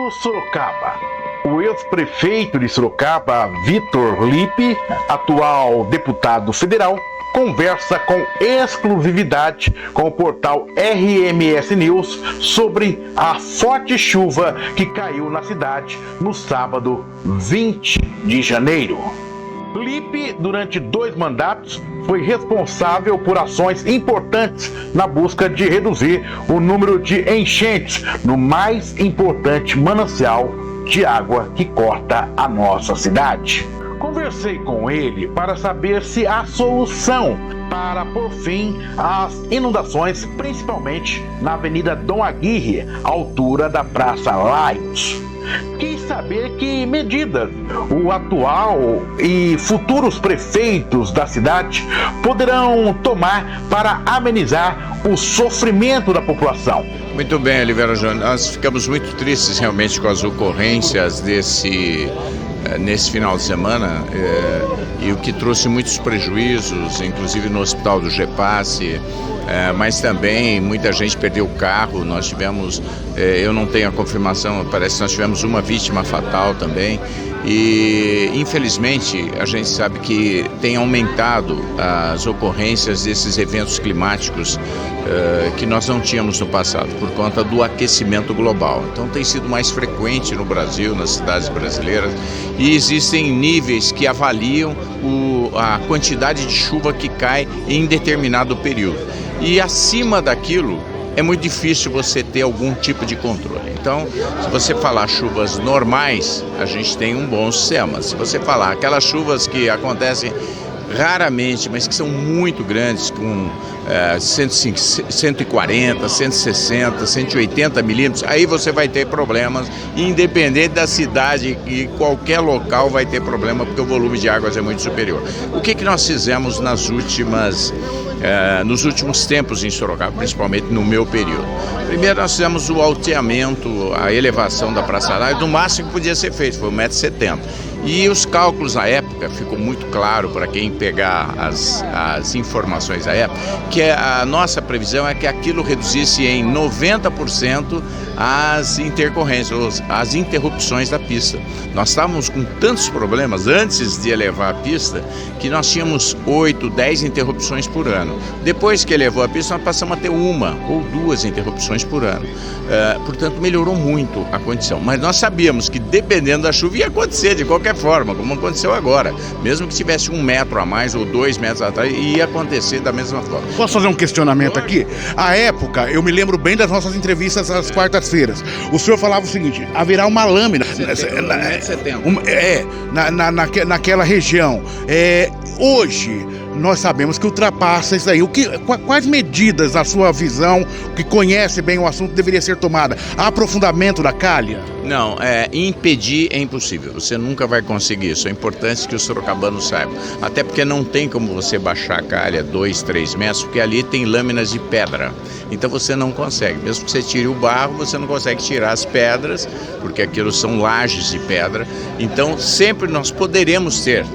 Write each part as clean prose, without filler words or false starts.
Rádio Sorocaba. O ex-prefeito de Sorocaba, Vitor Lippe, atual deputado federal, conversa com exclusividade com o portal RMS News sobre a forte chuva que caiu na cidade no sábado 20 de janeiro. Lippe, durante 2 mandatos, foi responsável por ações importantes na busca de reduzir o número de enchentes no mais importante manancial de água que corta a nossa cidade. Conversei com ele para saber se há solução para pôr fim às inundações, principalmente na Avenida Dom Aguirre, altura da Praça Laios. Quis saber que medidas o atual e futuros prefeitos da cidade poderão tomar para amenizar o sofrimento da população. Muito bem, Oliveira Júnior. Nós ficamos muito tristes realmente com as ocorrências nesse final de semana e o que trouxe muitos prejuízos, inclusive no Hospital do Gepasse, mas também muita gente perdeu o carro. Nós tivemos, eu não tenho a confirmação, parece que nós tivemos uma vítima fatal também. E infelizmente a gente sabe que tem aumentado as ocorrências desses eventos climáticos que nós não tínhamos no passado por conta do aquecimento global. Então tem sido mais frequente no Brasil, nas cidades brasileiras, e existem níveis que avaliam a quantidade de chuva que cai em determinado período. E acima daquilo é muito difícil você ter algum tipo de controle. Então, se você falar chuvas normais, a gente tem um bom sistema. Se você falar aquelas chuvas que acontecem raramente, mas que são muito grandes, com 140, 160, 180 milímetros, aí você vai ter problemas, independente da cidade, e qualquer local vai ter problema, porque o volume de águas é muito superior. O que nós fizemos nos últimos tempos em Sorocaba, principalmente no meu período? Primeiro nós fizemos o alteamento, a elevação da Praça Laios, do máximo que podia ser feito, foi 1,70 m. E os cálculos na época, ficou muito claro para quem pegar as informações da época, que a nossa previsão é que aquilo reduzisse em 90% as intercorrências, as interrupções da pista. Nós estávamos com tantos problemas antes de elevar a pista, que nós tínhamos 8, 10 interrupções por ano. Depois que elevou a pista, nós passamos a ter 1 ou 2 interrupções por ano. Portanto, melhorou muito a condição. Mas nós sabíamos que, dependendo da chuva, ia acontecer de qualquer forma, como aconteceu agora. Mesmo que tivesse 1 metro a mais ou 2 metros atrás, ia acontecer da mesma forma. Posso fazer um questionamento aqui? À época, eu me lembro bem das nossas entrevistas às quartas-feiras. O senhor falava o seguinte: haverá uma lâmina naquela região. Hoje, nós sabemos que ultrapassa isso aí. Quais medidas, na sua visão, que conhece bem o assunto, deveria ser tomada? Aprofundamento da calha? Não, impedir é impossível. Você nunca vai conseguir isso. É importante que os sorocabanos saibam. Até porque não tem como você baixar a calha 2, 3 metros, porque ali tem lâminas de pedra. Então você não consegue. Mesmo que você tire o barro, você não consegue tirar as pedras, porque aquilo são lajes de pedra. Então sempre nós poderemos ter.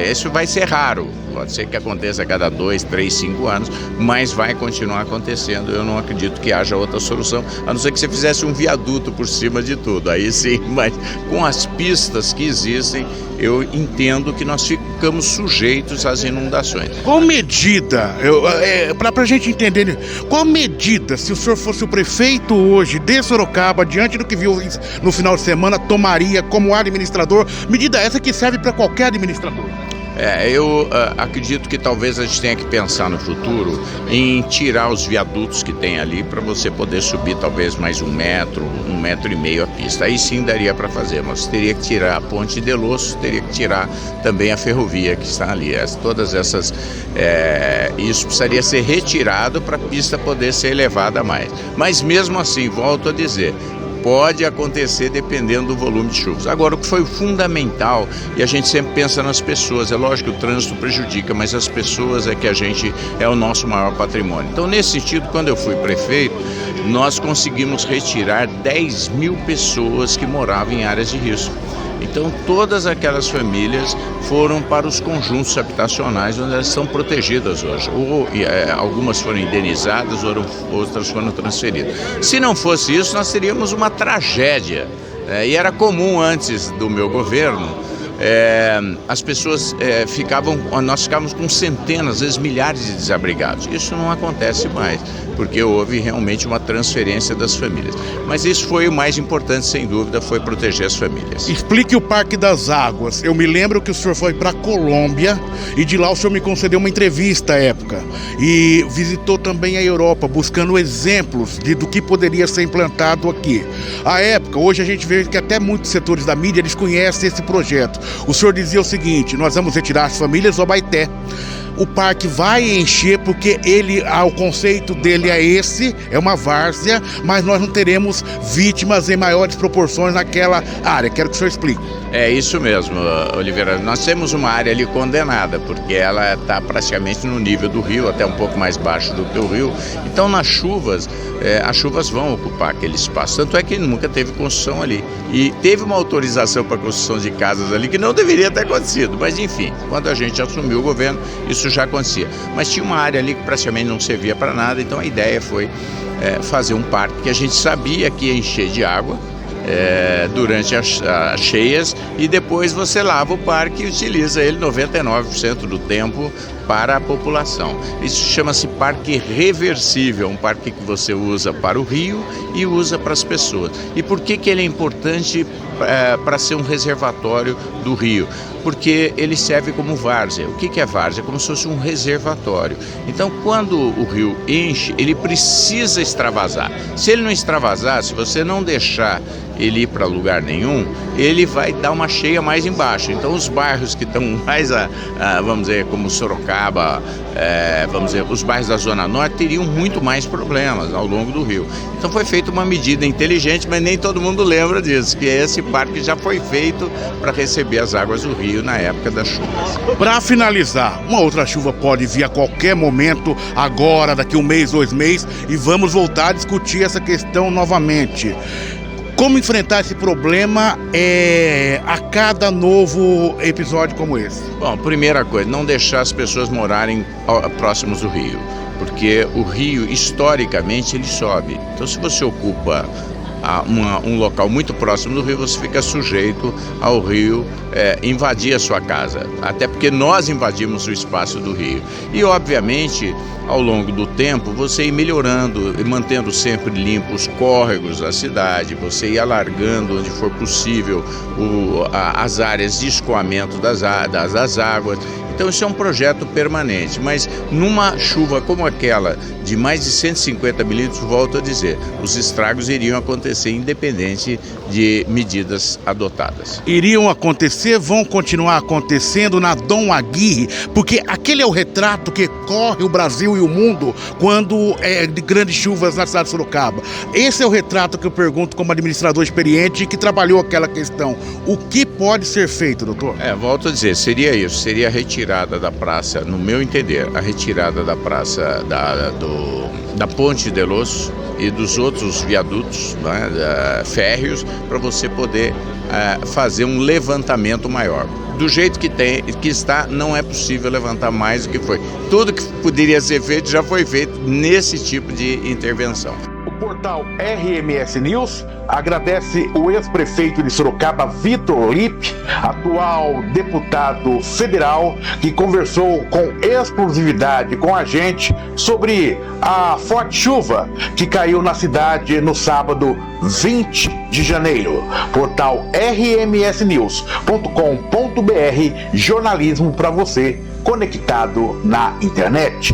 Isso vai ser raro, pode ser que aconteça a cada 2, 3, 5 anos, mas vai continuar acontecendo. Eu não acredito que haja outra solução, a não ser que você fizesse um viaduto por cima de tudo, aí sim, mas com as pistas que existem, eu entendo que nós ficamos sujeitos às inundações. Qual medida, para a gente entender, qual medida, se o senhor fosse o prefeito hoje de Sorocaba, diante do que viu no final de semana, tomaria como administrador, medida essa que serve para qualquer administrador? Eu acredito que talvez a gente tenha que pensar no futuro em tirar os viadutos que tem ali para você poder subir talvez mais 1 metro, 1,5 metro a pista. Aí sim daria para fazer, mas teria que tirar a Ponte de Losso, teria que tirar também a ferrovia que está ali. Todas essas, isso precisaria ser retirado para a pista poder ser elevada mais. Mas mesmo assim, volto a dizer, pode acontecer dependendo do volume de chuvas. Agora, o que foi fundamental, e a gente sempre pensa nas pessoas, é lógico que o trânsito prejudica, mas as pessoas é o nosso maior patrimônio. Então, nesse sentido, quando eu fui prefeito, nós conseguimos retirar 10 mil pessoas que moravam em áreas de risco. Então, todas aquelas famílias foram para os conjuntos habitacionais onde elas são protegidas hoje. Algumas foram indenizadas, outras foram transferidas. Se não fosse isso, nós teríamos uma tragédia E era comum antes do meu governo, as pessoas nós ficávamos com centenas, às vezes milhares de desabrigados. Isso não acontece mais, porque houve realmente uma transferência das famílias. Mas isso foi o mais importante, sem dúvida, foi proteger as famílias. Explique o Parque das Águas. Eu me lembro que o senhor foi para a Colômbia e de lá o senhor me concedeu uma entrevista à época. E visitou também a Europa, buscando exemplos do que poderia ser implantado aqui. À época, hoje a gente vê que até muitos setores da mídia, eles conhecem esse projeto. O senhor dizia o seguinte: nós vamos retirar as famílias do Abaeté. O parque vai encher porque o conceito dele é esse, é uma várzea, mas nós não teremos vítimas em maiores proporções naquela área. Quero que o senhor explique. É isso mesmo, Oliveira. Nós temos uma área ali condenada, porque ela está praticamente no nível do rio, até um pouco mais baixo do que o rio. Então, nas chuvas, as chuvas vão ocupar aquele espaço. Tanto é que nunca teve construção ali. E teve uma autorização para construção de casas ali que não deveria ter acontecido. Mas, enfim, quando a gente assumiu o governo, isso já acontecia. Mas tinha uma área ali que praticamente não servia para nada. Então, a ideia foi fazer um parque que a gente sabia que ia encher de água durante as cheias, e depois você lava o parque e utiliza ele 99% do tempo para a população. Isso chama-se parque reversível, um parque que você usa para o rio e usa para as pessoas. E por que ele é importante para ser um reservatório do rio? Porque ele serve como várzea. O que é várzea? É como se fosse um reservatório. Então, quando o rio enche, ele precisa extravasar. Se ele não extravasar, se você não deixar ele ir para lugar nenhum, ele vai dar uma cheia mais embaixo. Então, os bairros que estão mais, vamos dizer, como Sorocaba, vamos dizer, os bairros da Zona Norte teriam muito mais problemas ao longo do rio. Então, foi feita uma medida inteligente, mas nem todo mundo lembra disso, que esse parque já foi feito para receber as águas do rio na época das chuvas. Para finalizar, uma outra chuva pode vir a qualquer momento, agora, daqui 1 mês, 2 meses, e vamos voltar a discutir essa questão novamente. Como enfrentar esse problema a cada novo episódio como esse? Bom, primeira coisa, não deixar as pessoas morarem próximos do rio, porque o rio, historicamente, ele sobe. Então, se você ocupa um local muito próximo do rio, você fica sujeito ao rio invadir a sua casa, até porque nós invadimos o espaço do rio. E, obviamente, ao longo do tempo, você ir melhorando e mantendo sempre limpos os córregos da cidade, você ir alargando onde for possível as áreas de escoamento das águas. Então, isso é um projeto permanente, mas numa chuva como aquela, de mais de 150 milímetros, volto a dizer, os estragos iriam acontecer independente de medidas adotadas. Iriam acontecer, vão continuar acontecendo na Dom Aguirre, porque aquele é o retrato que corre o Brasil e o mundo quando é de grandes chuvas na cidade de Sorocaba. Esse é o retrato que eu pergunto como administrador experiente que trabalhou aquela questão. O que pode ser feito, doutor? Volto a dizer, seria isso, seria a retirada da praça, no meu entender, a retirada da praça da Ponte de Los e dos outros viadutos, né, férreos, para você poder fazer um levantamento maior. Do jeito que está, não é possível levantar mais do que foi. Tudo que poderia ser feito já foi feito nesse tipo de intervenção. O portal RMS News agradece o ex-prefeito de Sorocaba, Vitor Lippe, atual deputado federal, que conversou com exclusividade com a gente sobre a forte chuva que caiu na cidade no sábado 20 de janeiro. Portal rmsnews.com.br, jornalismo para você conectado na internet.